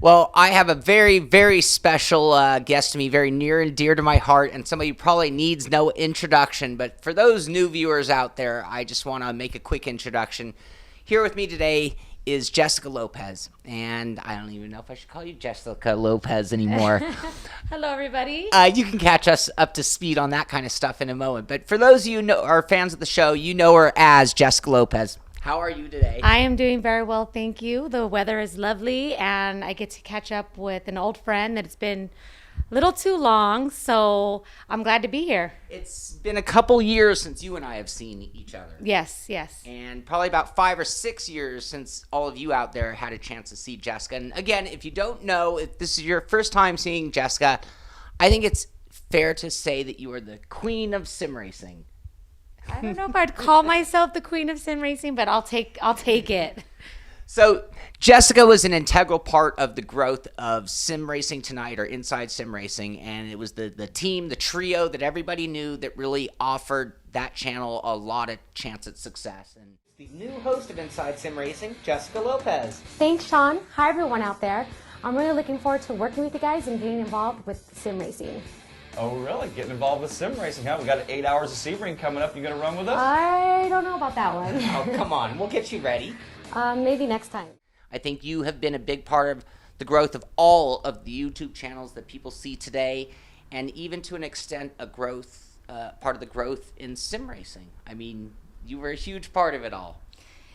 Well, I have a very, very special guest to me, very near and dear to my heart, and somebody who probably needs no introduction. But for those new viewers out there, I just want to make a quick introduction. Here with me today is Jessica Lopez, and I don't even know if I should call you Jessica Lopez anymore. Hello, everybody. You can catch us up to speed on that kind of stuff in a moment. But for those of you who are fans of the show, you know her as Jessica Lopez. How are you today? I am doing very well, thank you. The weather is lovely, and I get to catch up with an old friend that it's been a little too long, so I'm glad to be here. It's been a couple years since you and I have seen each other. Yes. And probably about 5 or 6 years since all of you out there had a chance to see Jessica. And again, if you don't know, if this is your first time seeing Jessica, I think it's fair to say that you are the queen of sim racing. I don't know if I'd call myself the queen of sim racing, but I'll take it. So Jessica was an integral part of the growth of Sim Racing Tonight, or Inside Sim Racing, and it was the team, the trio that everybody knew that really offered that channel a lot of chance at success. And the new host of Inside Sim Racing, Jessica Lopez. Thanks, Shaun. Hi, everyone out there. I'm really looking forward to working with you guys and getting involved with sim racing. Oh, really? Getting involved with sim racing, huh? We got 8 hours of Sebring coming up. You gonna run with us? I don't know about that one. Oh, come on. We'll get you ready. Maybe next time. I think you have been a big part of the growth of all of the YouTube channels that people see today, and even to an extent part of the growth in sim racing. I mean, you were a huge part of it all.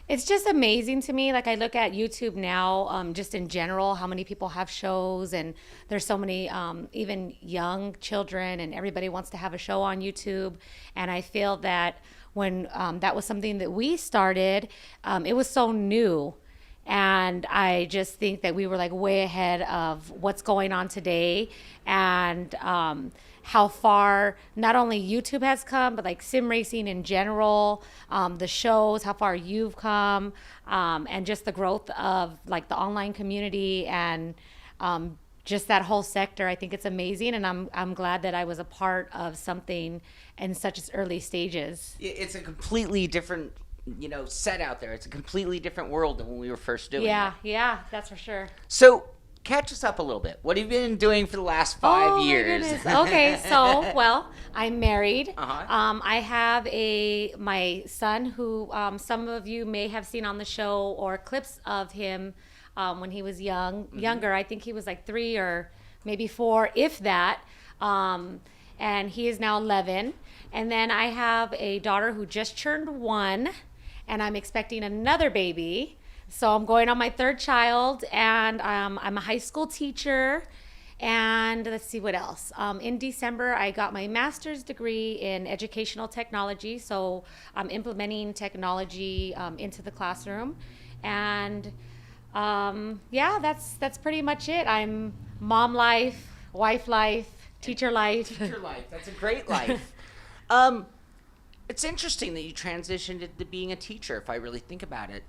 It's just amazing to me. Like, I look at YouTube now, just in general, how many people have shows, and there's so many even young children, and everybody wants to have a show on YouTube. And I feel that when that was something that we started, it was so new. And I just think that we were like way ahead of what's going on today, and how far not only YouTube has come, but like sim racing in general, the shows, how far you've come, and just the growth of like the online community and just that whole sector. I think it's amazing, and I'm glad that I was a part of something in such early stages. It's a completely different set out there. It's a completely different world than when we were first doing it. Yeah, that's for sure. So catch us up a little bit. What have you been doing for the last 5 years? My goodness. Okay, so, well, I'm married. Uh-huh. I have my son who some of you may have seen on the show, or clips of him when he was younger. I think he was like 3 or maybe 4, if that. And he is now 11. And then I have a daughter who just turned 1, and I'm expecting another baby. So I'm going on my 3rd child, and I'm a high school teacher. And let's see what else. In December, I got my master's degree in educational technology. So I'm implementing technology into the classroom. And yeah, that's pretty much it. I'm mom life, wife life, teacher life. Teacher life. That's a great life. It's interesting that you transitioned into being a teacher, if I really think about it.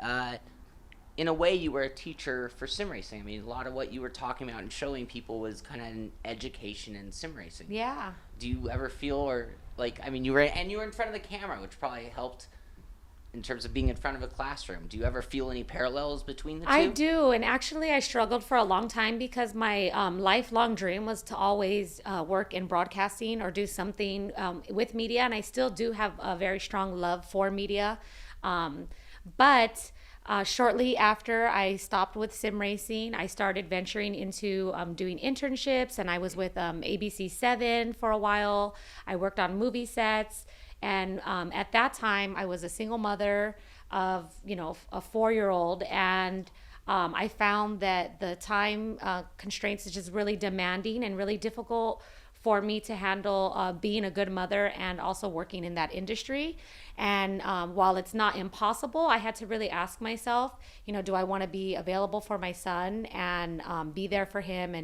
In a way, you were a teacher for sim racing. I mean, a lot of what you were talking about and showing people was kind of an education in sim racing. Yeah. Do you ever feel, or like, I mean, you were in front of the camera, which probably helped in terms of being in front of a classroom. Do you ever feel any parallels between the two? I do, and actually I struggled for a long time because my lifelong dream was to always work in broadcasting or do something with media, and I still do have a very strong love for media. But shortly after I stopped with sim racing, I started venturing into doing internships, and I was with ABC7 for a while. I worked on movie sets. And at that time, I was a single mother of, a 4-year-old. And I found that the time constraints is just really demanding and really difficult for me to handle being a good mother and also working in that industry. And while it's not impossible, I had to really ask myself, do I want to be available for my son and be there for him?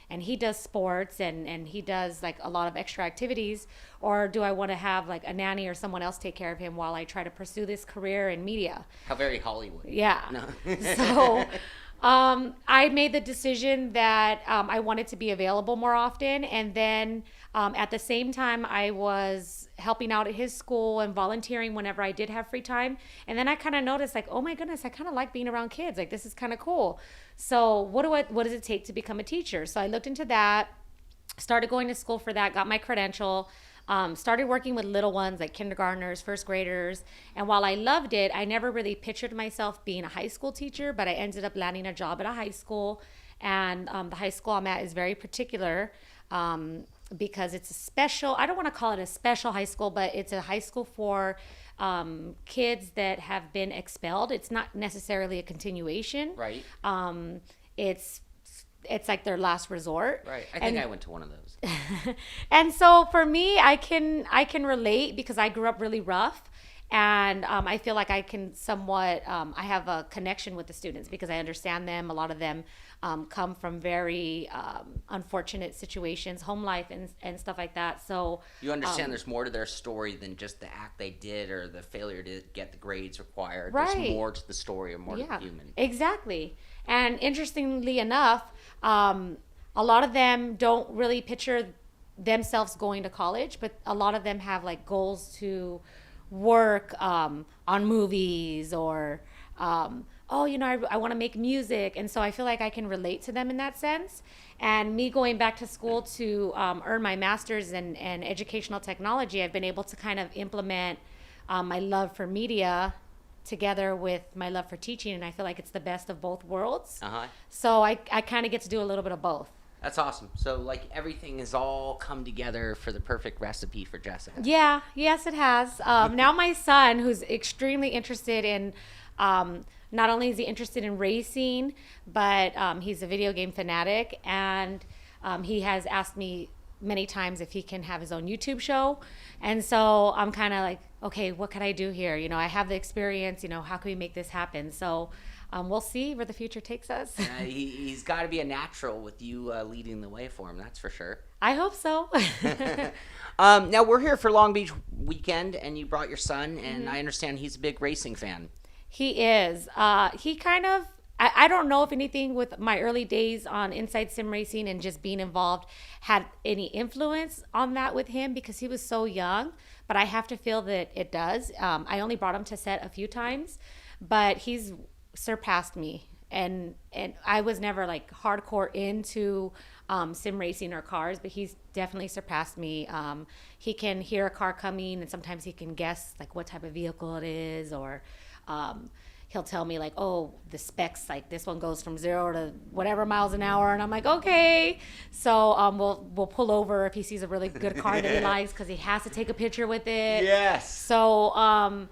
And he does sports and he does like a lot of extra activities, or do I want to have like a nanny or someone else take care of him while I try to pursue this career in media? How very Hollywood. Yeah. No. So I made the decision that I wanted to be available more often. And then at the same time, I was helping out at his school and volunteering whenever I did have free time. And then I kind of noticed, like, oh my goodness, I kind of like being around kids. Like, this is kind of cool. So what does it take to become a teacher? So I looked into that, started going to school for that, got my credential. Started working with little ones like kindergartners, first graders. And while I loved it, I never really pictured myself being a high school teacher, but I ended up landing a job at a high school. And the high school I'm at is very particular because it's a special, I don't want to call it a special high school, but it's a high school for kids that have been expelled. It's not necessarily a continuation. Right. It's like their last resort. Right. I think I went to one of those. And so for me, I can relate because I grew up really rough, and I feel like I can somewhat I have a connection with the students because I understand them. A lot of them come from very unfortunate situations, home life and stuff like that. So You understand there's more to their story than just the act they did or the failure to get the grades required. Right. There's more to the story or more to the human. Exactly. And interestingly enough, a lot of them don't really picture themselves going to college, but a lot of them have like goals to work on movies or, I want to make music. And so I feel like I can relate to them in that sense. And me going back to school to earn my master's in educational technology, I've been able to kind of implement my love for media together with my love for teaching, and I feel like it's the best of both worlds. So I kind of get to do a little bit of both. That's awesome. So like everything has all come together for the perfect recipe for Jessica. Yeah, yes, it has. Now my son, who's extremely interested in, not only is he interested in racing, but he's a video game fanatic, and he has asked me many times if he can have his own YouTube show. And so I'm kind of like, okay, what can I do here? You know, I have the experience, how can we make this happen? So we'll see where the future takes us. He's got to be a natural with you leading the way for him, that's for sure. I hope so. Now we're here for Long Beach weekend, and you brought your son, and I understand he's a big racing fan. He is. He kind of, I don't know if anything with my early days on Inside Sim Racing and just being involved had any influence on that with him because he was so young, but I have to feel that it does. I only brought him to set a few times, but he's surpassed me. And I was never like hardcore into sim racing or cars, but he's definitely surpassed me. He can hear a car coming, and sometimes he can guess like what type of vehicle it is, or he'll tell me like, oh, the specs, like this one goes from 0 to whatever miles an hour, and I'm like, okay. So we'll pull over if he sees a really good car that he likes because he has to take a picture with it. Yes. So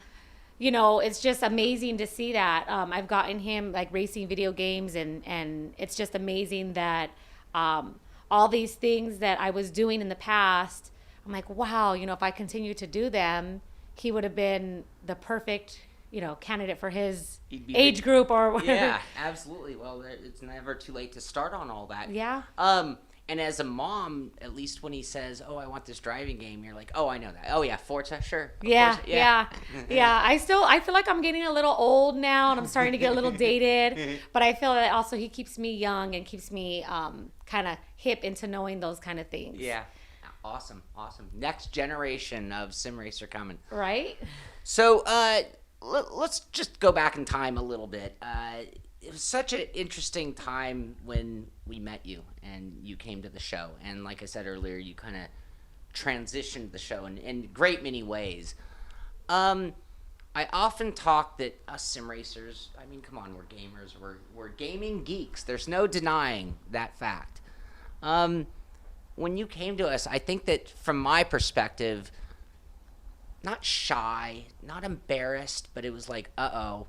it's just amazing to see that. I've gotten him like racing video games, and it's just amazing that all these things that I was doing in the past, I'm like, wow, if I continue to do them, he would have been the perfect candidate for his age group or whatever. Yeah, absolutely. Well, it's never too late to start on all that. Yeah. And as a mom, at least when he says, "Oh, I want this driving game," you're like, "Oh, I know that. Oh, yeah, Forza, sure." Yeah, course. yeah. I feel like I'm getting a little old now, and I'm starting to get a little dated. But I feel that also he keeps me young and keeps me kind of hip into knowing those kind of things. Yeah. Awesome. Next generation of sim racer coming. Right. So, let's just go back in time a little bit. It was such an interesting time when we met you and you came to the show. And like I said earlier, you kind of transitioned the show in great many ways. I often talk that us sim racers, I mean, come on, we're gamers. We're gaming geeks. There's no denying that fact. When you came to us, I think that from my perspective, not shy, not embarrassed, but it was like, uh-oh,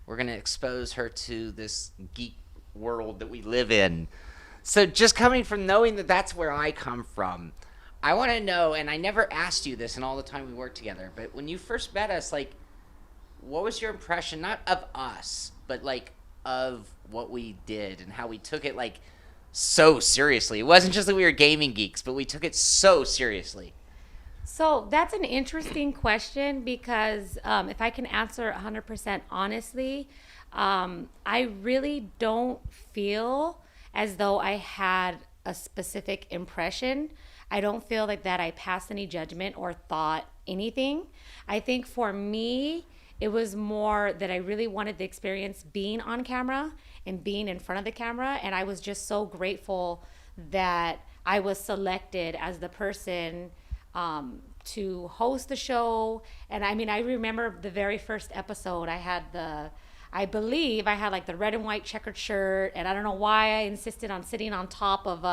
we're going to expose her to this geek world that we live in. So just coming from knowing that that's where I come from, I want to know, and I never asked you this in all the time we worked together, but when you first met us, like, what was your impression, not of us, but like of what we did and how we took it like so seriously? It wasn't just that we were gaming geeks, but we took it so seriously. So that's an interesting question because if I can answer 100% honestly, I really don't feel as though I had a specific impression. I don't feel like that I passed any judgment or thought anything. I think for me, it was more that I really wanted the experience being on camera and being in front of the camera. And I was just so grateful that I was selected as the person to host the show. And I mean, I remember the very first episode, I believe I had like the red and white checkered shirt. And I don't know why I insisted on sitting on top of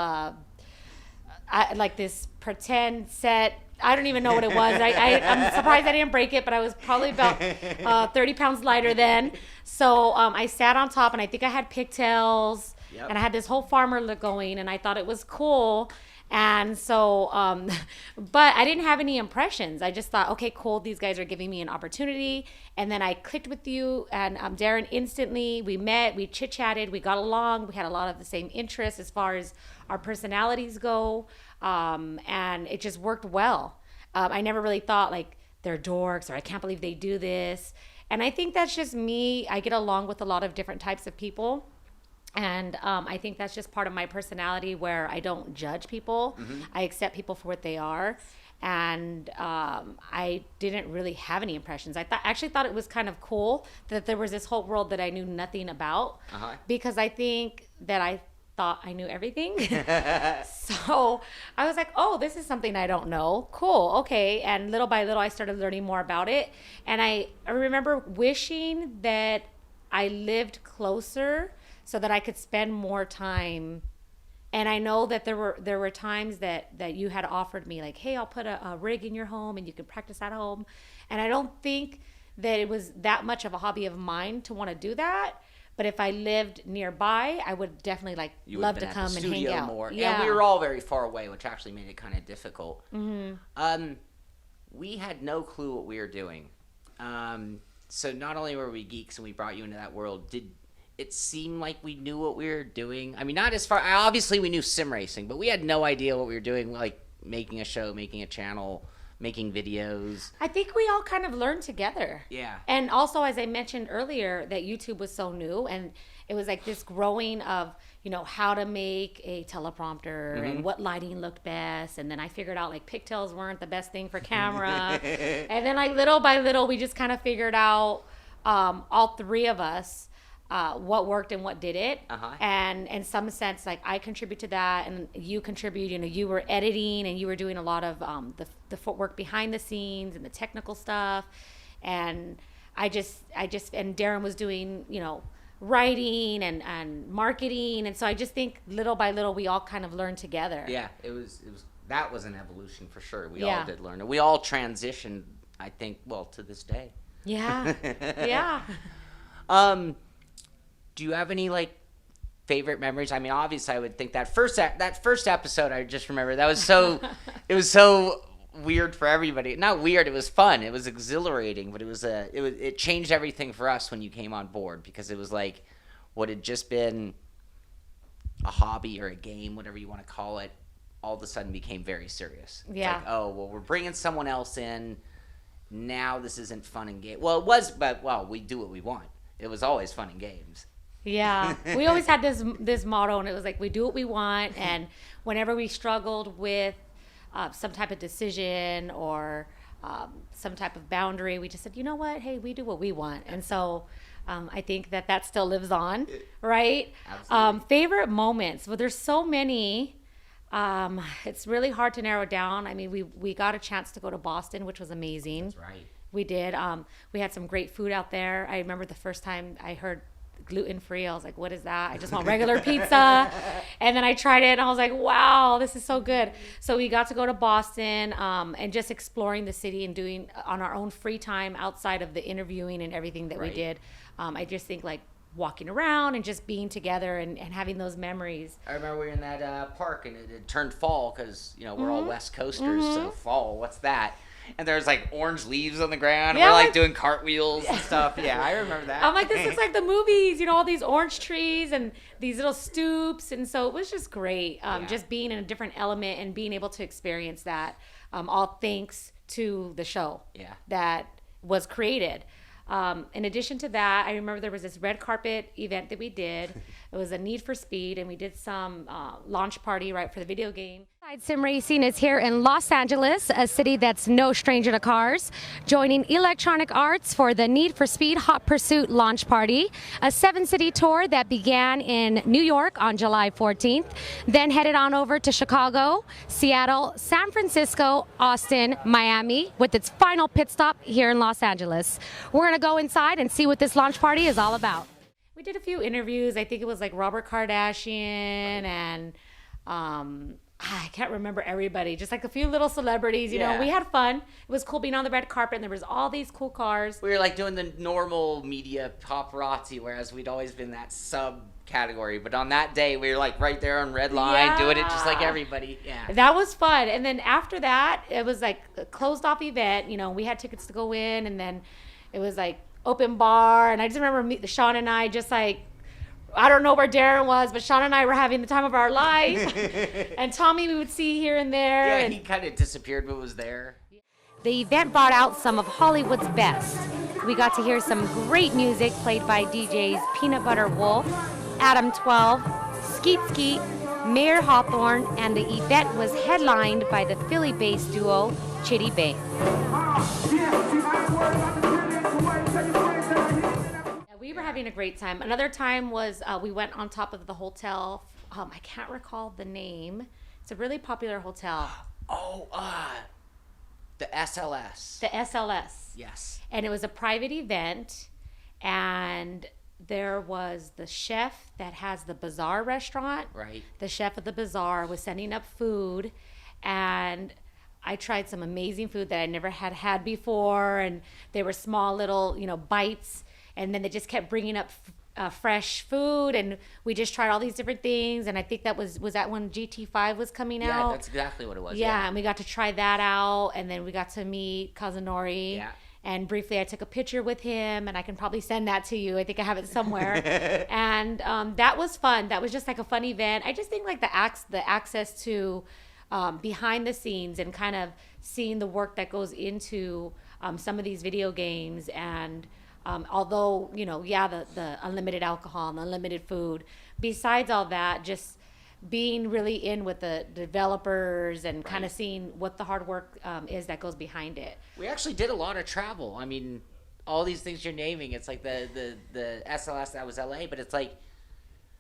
like this pretend set. I don't even know what it was. I'm surprised I didn't break it, but I was probably about 30 pounds lighter then. So I sat on top, and I think I had pigtails, and I had this whole farmer look going, and I thought it was cool. And so, but I didn't have any impressions. I just thought, okay, cool. These guys are giving me an opportunity. And then I clicked with you and Darren instantly. We met, we chit-chatted, we got along. We had a lot of the same interests as far as our personalities go. And it just worked well. I never really thought like they're dorks or I can't believe they do this. And I think that's just me. I get along with a lot of different types of people. And I think that's just part of my personality where I don't judge people. Mm-hmm. I accept people for what they are. And I didn't really have any impressions. I actually thought it was kind of cool that there was this whole world that I knew nothing about. Because I think that I thought I knew everything. So I was like, oh, this is something I don't know. Cool. Okay. And little by little, I started learning more about it. And I remember wishing that I lived closer so that I could spend more time. And I know that there were times that you had offered me like, hey, I'll put a rig in your home and you can practice at home. And I don't think that it was that much of a hobby of mine to want to do that. But if I lived nearby, I would definitely love to come and hang out. More. Yeah. And we were all very far away, which actually made it kind of difficult. Mm-hmm. We had no clue what we were doing. So not only were we geeks and we brought you into that world, did it seem like we knew what we were doing? I mean, not as far. Obviously, we knew sim racing, but we had no idea what we were doing, like making a show, making a channel, making videos. I think we all kind of learned together. Yeah. And also, as I mentioned earlier, that YouTube was so new, and it was like this growing of, how to make a teleprompter and what lighting looked best. And then I figured out like pigtails weren't the best thing for camera. And then little by little, we just kind of figured out, all three of us, what worked and what didn't. And in some sense, like I contribute to that and you contribute, you were editing and you were doing a lot of the footwork behind the scenes and the technical stuff. And I just and Darren was doing, writing and marketing. And so I just think little by little, we all kind of learned together. Yeah, it was that was an evolution for sure. We all did learn. And we all transitioned, I think, to this day. Yeah. Yeah. Do you have any favorite memories? I mean, obviously, I would think that first episode. I just remember that was so. It was so weird for everybody. Not weird. It was fun. It was exhilarating. But it changed everything for us when you came on board because it was like what had just been a hobby or a game, whatever you want to call it, all of a sudden became very serious. Yeah. It's like, oh well, we're bringing someone else in. Now this isn't fun and game. Well, it was, but we do what we want. It was always fun and games. Yeah, we always had this motto, and it was like we do what we want. And whenever we struggled with some type of decision or some type of boundary, we just said, you know what? Hey, we do what we want. And so I think that still lives on, right? Absolutely. Favorite moments. Well, there's so many. It's really hard to narrow down. I mean, we got a chance to go to Boston, which was amazing. That's right. We did. We had some great food out there. I remember the first time I heard gluten-free. I was like, what is that? I just want regular pizza. And then I tried it and I was like, wow, this is so good. So we got to go to Boston and just exploring the city and doing on our own free time outside of the interviewing and everything that we did. I just think walking around and just being together and having those memories. I remember we were in that park and it turned fall because, we're all West Coasters. So fall, what's that? And there's orange leaves on the ground, and we're doing cartwheels and stuff. Yeah, I remember that. I'm like, this looks like the movies, all these orange trees and these little stoops. And so it was just great, just being in a different element and being able to experience that, all thanks to the show that was created. In addition to that, I remember there was this red carpet event that we did. It was a Need for Speed, and we did some launch party right for the video game. Sim Racing is here in Los Angeles, a city that's no stranger to cars, joining Electronic Arts for the Need for Speed Hot Pursuit launch party, a 7-city tour that began in New York on July 14th, then headed on over to Chicago, Seattle, San Francisco, Austin, Miami, with its final pit stop here in Los Angeles. We're going to go inside and see what this launch party is all about. We did a few interviews. I think it was like Robert Kardashian and I can't remember everybody, just like a few little celebrities, you know. We had fun. It was cool being on the red carpet, and there was all these cool cars. We were like doing the normal media paparazzi, whereas we'd always been that subcategory. But on that day, we were like right there on red line, doing it just like everybody. Yeah, that was fun. And then after that, it was like a closed off event. You know, we had tickets to go in, and then it was like open bar. And I just remember Shaun and I just like, I don't know where Darren was, but Shaun and I were having the time of our life. And Tommy we would see here and there. Yeah, and he kind of disappeared but was there. The event brought out some of Hollywood's best. We got to hear some great music played by DJs Peanut Butter Wolf, Adam 12, Skeet Skeet, Mayor Hawthorne, and the event was headlined by the Philly-based duo Chitty Bang. We were having a great time. Another time was we went on top of the hotel. I can't recall the name. It's a really popular hotel. Oh, the SLS. The SLS. Yes. And it was a private event, and there was the chef that has the Bazaar restaurant. Right. The chef of the Bazaar was sending up food, and I tried some amazing food that I never had before, and they were small little, bites. And then they just kept bringing up fresh food, and we just tried all these different things. And I think that was that when GT5 was coming out? Yeah, that's exactly what it was. Yeah, and we got to try that out, and then we got to meet Kazunori. Yeah. And briefly, I took a picture with him, and I can probably send that to you. I think I have it somewhere. And that was fun. That was just like a fun event. I just think like the access to behind the scenes and kind of seeing the work that goes into some of these video games, and although, the unlimited alcohol and unlimited food, besides all that, just being really in with the developers and kind of seeing what the hard work is that goes behind it. We actually did a lot of travel. I mean, all these things you're naming, it's like the SLS, that was LA, but it's like,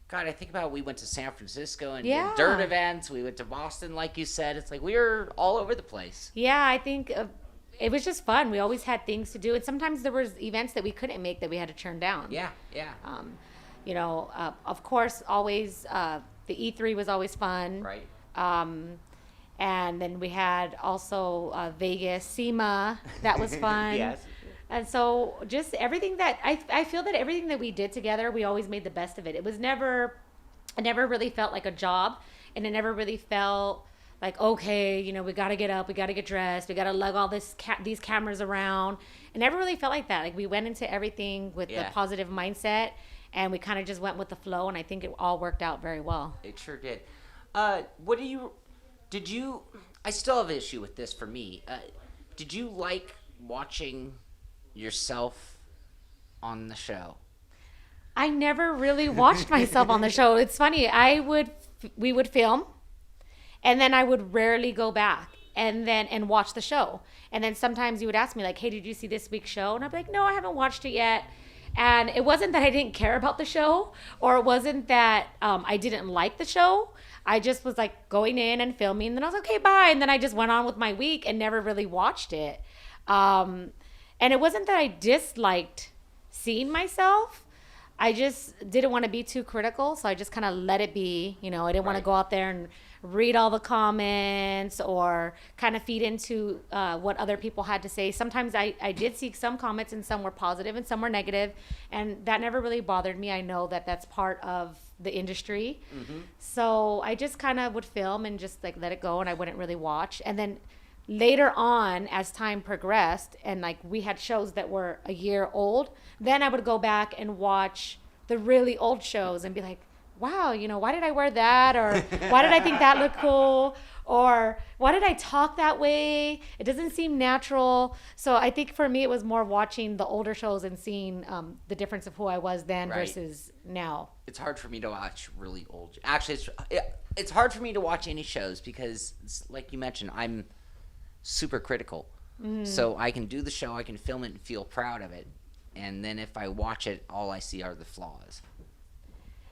God, I think about we went to San Francisco and did dirt events. We went to Boston, like you said. It's like we were all over the place. Yeah, I think it was just fun. We always had things to do, and sometimes there was events that we couldn't make that we had to turn down. Yeah, yeah. Of course, always the E3 was always fun. Right. And then we had also Vegas, SEMA. That was fun. Yes. And so just everything that I feel that everything that we did together, we always made the best of it. It never really felt like a job, and it never really felt like, okay, we got to get up, we got to get dressed, we got to lug all these cameras around. It never really felt like that. Like, we went into everything with the positive mindset, and we kind of just went with the flow, and I think it all worked out very well. It sure did. I still have an issue with this for me. Did you like watching yourself on the show? I never really watched myself on the show. It's funny. We would film, and then I would rarely go back and watch the show. And then sometimes you would ask me like, hey, did you see this week's show? And I'd be like, no, I haven't watched it yet. And it wasn't that I didn't care about the show, or it wasn't that I didn't like the show. I just was like going in and filming, and then I was like, okay, bye. And then I just went on with my week and never really watched it. And it wasn't that I disliked seeing myself. I just didn't want to be too critical, so I just kind of let it be. I didn't want to go out there and read all the comments or kind of feed into what other people had to say. Sometimes I did see some comments, and some were positive and some were negative, and that never really bothered me. I know that that's part of the industry. Mm-hmm. So I just kind of would film and just like let it go, and I wouldn't really watch. And then later on, as time progressed, and like we had shows that were a year old, then I would go back and watch the really old shows and be like, wow, why did I wear that? Or why did I think that looked cool? Or why did I talk that way? It doesn't seem natural. So I think for me, it was more watching the older shows and seeing the difference of who I was then Right. versus now. It's hard for me to watch really old. Actually, it's hard for me to watch any shows because, like you mentioned, I'm super critical. So I can do the show, I can film it and feel proud of it. And then if I watch it, all I see are the flaws.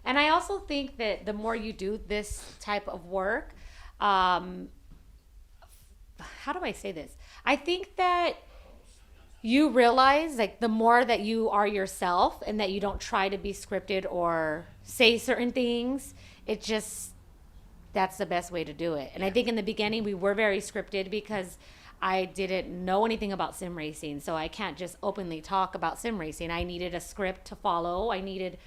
And I also think that the more you do this type of work, how do I say this? I think that you realize, like, the more that you are yourself and that you don't try to be scripted or say certain things, that's the best way to do it. And I think in the beginning we were very scripted because I didn't know anything about sim racing, so I can't just openly talk about sim racing. I needed a script to follow. I needed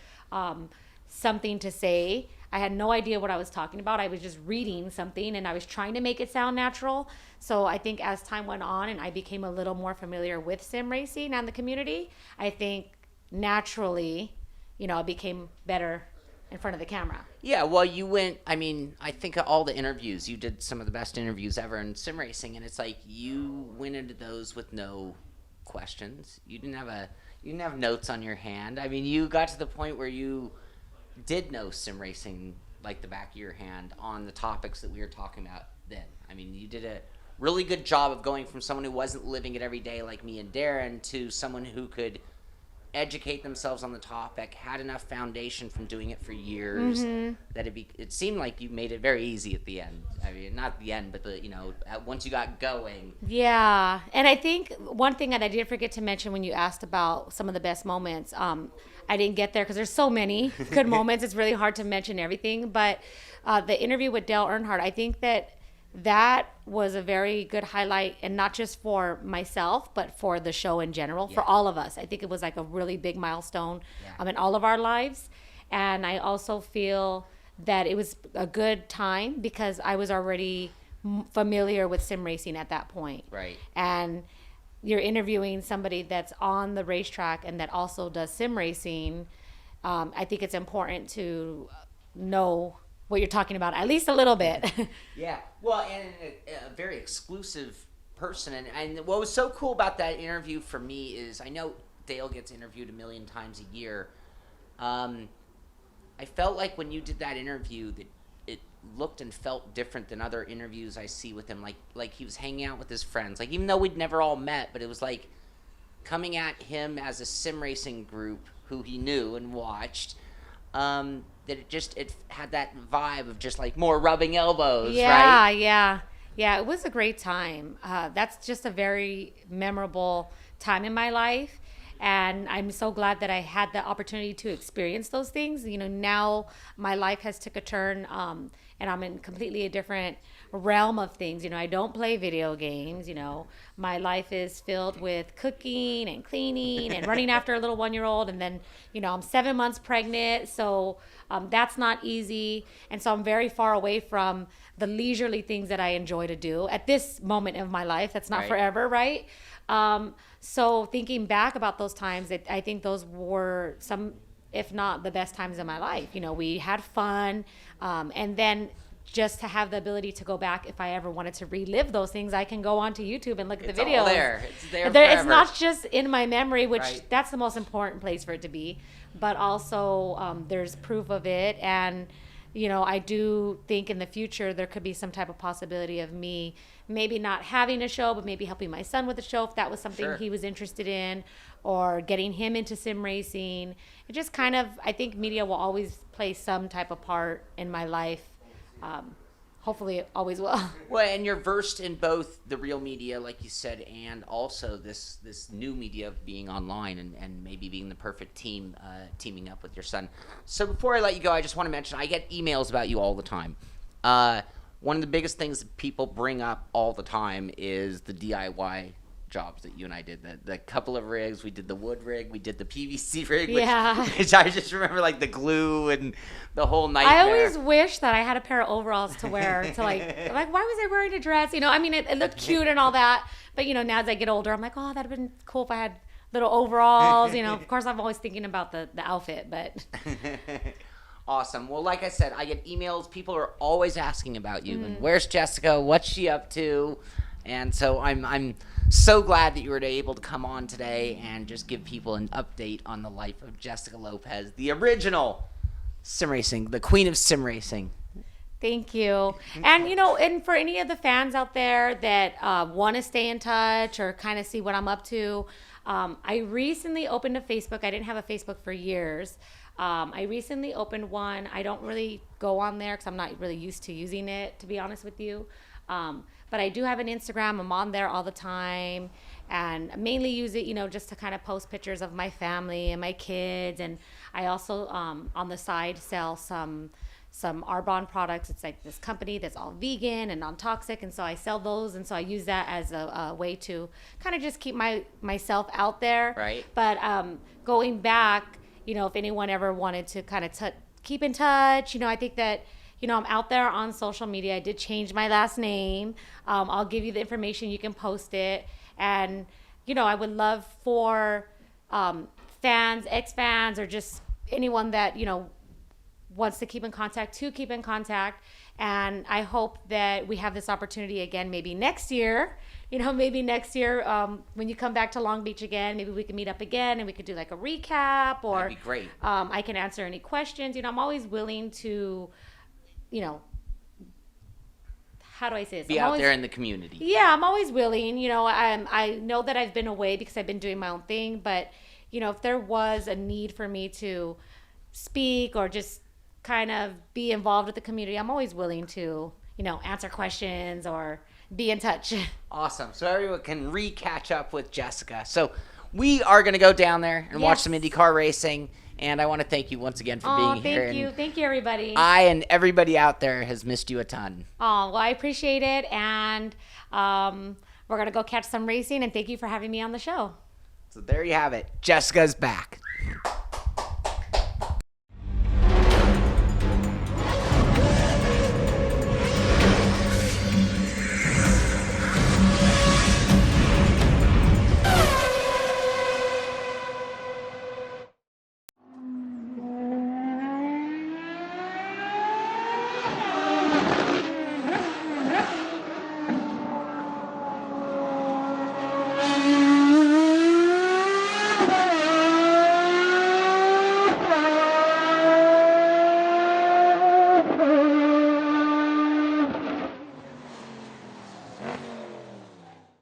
something to say. I had no idea what I was talking about. I was just reading something and I was trying to make it sound natural. So I think as time went on and I became a little more familiar with sim racing and the community, I think naturally, I became better in front of the camera. Yeah, well, I think of all the interviews, you did some of the best interviews ever in sim racing, and it's like you went into those with no questions. You didn't have notes on your hand. I mean, you got to the point where you did know sim racing like the back of your hand on the topics that we were talking about then. I mean, you did a really good job of going from someone who wasn't living it every day like me and Darren to someone who could educate themselves on the topic, had enough foundation from doing it for years that it seemed like you made it very easy at the end. I mean, not at the end, but once you got going. Yeah, and I think one thing that I did forget to mention when you asked about some of the best moments, I didn't get there because there's so many good moments. It's really hard to mention everything, but the interview with Dale Earnhardt, I think that was a very good highlight, and not just for myself, but for the show in general, for all of us. I think it was like a really big milestone in all of our lives. And I also feel that it was a good time because I was already familiar with sim racing at that point. Right. And you're interviewing somebody that's on the racetrack and that also does sim racing. I think it's important to know what you're talking about, at least a little bit. Yeah. Well, and a very exclusive person. And what was so cool about that interview for me is I know Dale gets interviewed a million times a year. I felt like when you did that interview that it looked and felt different than other interviews I see with him. Like he was hanging out with his friends. Like, even though we'd never all met, but it was like coming at him as a sim racing group who he knew and watched. That it had that vibe of just like more rubbing elbows, right? Yeah. It was a great time. That's just a very memorable time in my life. And I'm so glad that I had the opportunity to experience those things. Now my life has took a turn, and I'm in completely a different realm of things. I don't play video games. My life is filled with cooking and cleaning and running after a little 1-year-old. And then, I'm 7 months pregnant. So that's not easy. And so I'm very far away from the leisurely things that I enjoy to do at this moment of my life. That's not forever, right? So thinking back about those times, I think those were some, if not the best times in my life. We had fun. And then just to have the ability to go back, if I ever wanted to relive those things, I can go onto YouTube and look at the videos. All there. It's there It's forever. not just in my memory, which Right. that's the most important place for it to be, but also there's proof of it. And I do think in the future there could be some type of possibility of me maybe not having a show, but maybe helping my son with a show if that was something he was interested in, or getting him into sim racing. It just kind of, I think media will always play some type of part in my life. Hopefully it always will. Well, and you're versed in both the real media, like you said, and also this new media of being online and maybe being the perfect team, teaming up with your son. So before I let you go, I just want to mention I get emails about you all the time. One of the biggest things that people bring up all the time is the DIY jobs that you and I did. The couple of rigs, we did the wood rig, we did the PVC rig, which I just remember like the glue and the whole nightmare. I always wish that I had a pair of overalls to wear to like why was I wearing a dress? I mean, it looked cute and all that, but now as I get older, I'm like, oh, that'd have been cool if I had little overalls. Of course, I'm always thinking about the outfit, but. Awesome. Well, like I said, I get emails. People are always asking about you. And where's Jessica? What's she up to? And so I'm so glad that you were able to come on today and just give people an update on the life of Jessica Lopez, the original sim racing, the queen of sim racing. Thank you. And, and for any of the fans out there that want to stay in touch or kind of see what I'm up to, I recently opened a Facebook. I didn't have a Facebook for years. I recently opened one. I don't really go on there because I'm not really used to using it, to be honest with you. But I do have an Instagram. I'm on there all the time. And I mainly use it, just to kind of post pictures of my family and my kids. And I also, on the side, sell some Arbonne products. It's like this company that's all vegan and non-toxic, and so I sell those, and so I use that as a way to kind of just keep myself out there. Right. But going back, if anyone ever wanted to kind of keep in touch, I think that I'm out there on social media. I did change my last name. I'll give you the information. You can post it, and I would love for fans, ex-fans, or just anyone that wants to keep in contact, and I hope that we have this opportunity again maybe next year. When you come back to Long Beach again, maybe we can meet up again and we could do like a recap, or That'd be great. I can answer any questions. I'm always willing to, how do I say this? Be out there in the community. Yeah, I'm always willing. I know that I've been away because I've been doing my own thing, but if there was a need for me to speak or just kind of be involved with the community, I'm always willing to, answer questions or be in touch. Awesome. So everyone can catch up with Jessica. So we are going to go down there and watch some IndyCar racing. And I want to thank you once again for being here. Thank you. Thank you, everybody. I and everybody out there has missed you a ton. Oh, well, I appreciate it. And we're going to go catch some racing. And thank you for having me on the show. So there you have it. Jessica's back.